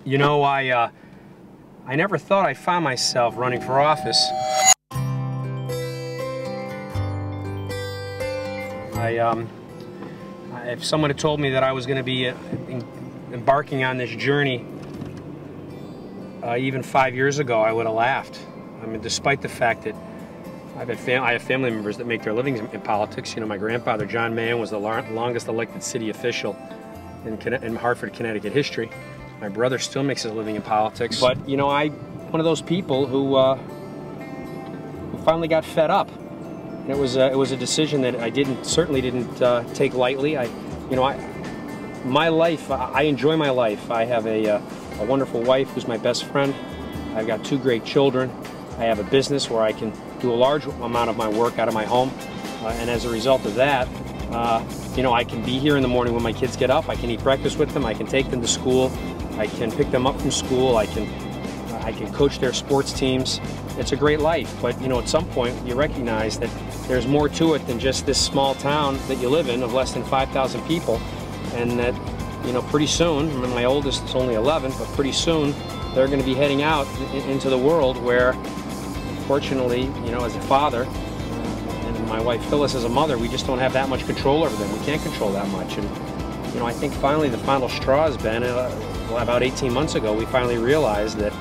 You know, I never thought I'd find myself running for office. If someone had told me that I was going to be embarking on this journey even 5 years ago, I would have laughed. I mean, despite the fact that I have family members that make their livings in politics. You know, my grandfather, John was the longest elected city official in Hartford, Connecticut history. My brother still makes his living in politics. But, you know, I'm one of those people who finally got fed up. And it was a decision that I certainly didn't take lightly. My life, I enjoy my life. I have a wonderful wife who's my best friend. I've got 2 great children. I have a business where I can do a large amount of my work out of my home. And as a result of that, you know, I can be here in the morning when my kids get up. I can eat breakfast with them. I can take them to school. I can pick them up from school. I can coach their sports teams. It's a great life, but you know, at some point you recognize that there's more to it than just this small town that you live in of less than 5,000 people, and that, you know, pretty soon, I mean, my oldest is only 11, but pretty soon they're going to be heading out into the world where, fortunately, you know, as a father, and my wife Phyllis as a mother, we just don't have that much control over them. We can't control that much. And you know, I think finally the final straw has been, about 18 months ago, we finally realized that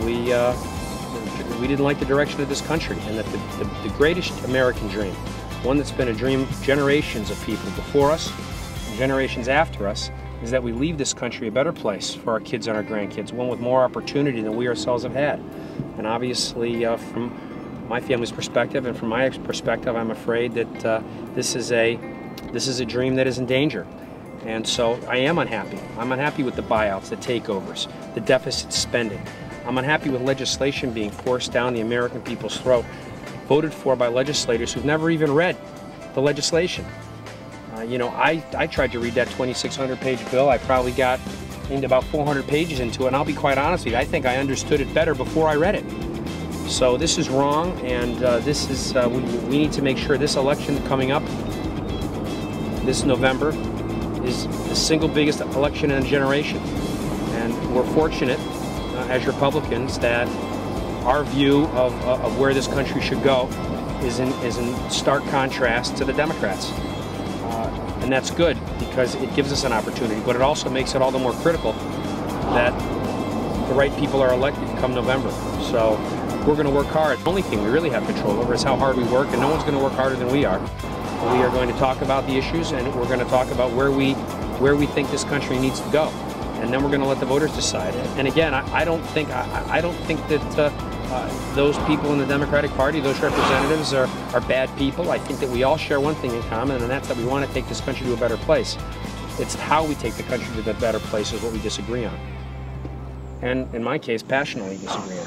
we didn't like the direction of this country, and that the greatest American dream, one that's been a dream of generations of people before us and generations after us, is that we leave this country a better place for our kids and our grandkids, one with more opportunity than we ourselves have had. And obviously, from my family's perspective and from my perspective, I'm afraid that this is a dream that is in danger. And so I am unhappy. I'm unhappy with the buyouts, the takeovers, the deficit spending. I'm unhappy with legislation being forced down the American people's throat, voted for by legislators who've never even read the legislation. You know, I tried to read that 2,600-page bill. I probably got into about 400 pages into it, and I'll be quite honest with you, I think I understood it better before I read it. So this is wrong, and this is we need to make sure this election coming up this November is the single biggest election in a generation. And we're fortunate as Republicans that our view of where this country should go is in stark contrast to the Democrats. And that's good because it gives us an opportunity, but it also makes it all the more critical that the right people are elected come November. So we're going to work hard. The only thing we really have control over is how hard we work, and no one's going to work harder than we are. We are going to talk about the issues, and we're going to talk about where we think this country needs to go, and then we're going to let the voters decide. And again, I don't think that those people in the Democratic Party, those representatives, are bad people. I think that we all share one thing in common, and that's that we want to take this country to a better place. It's how we take the country to the better place is what we disagree on, and in my case, passionately disagree on.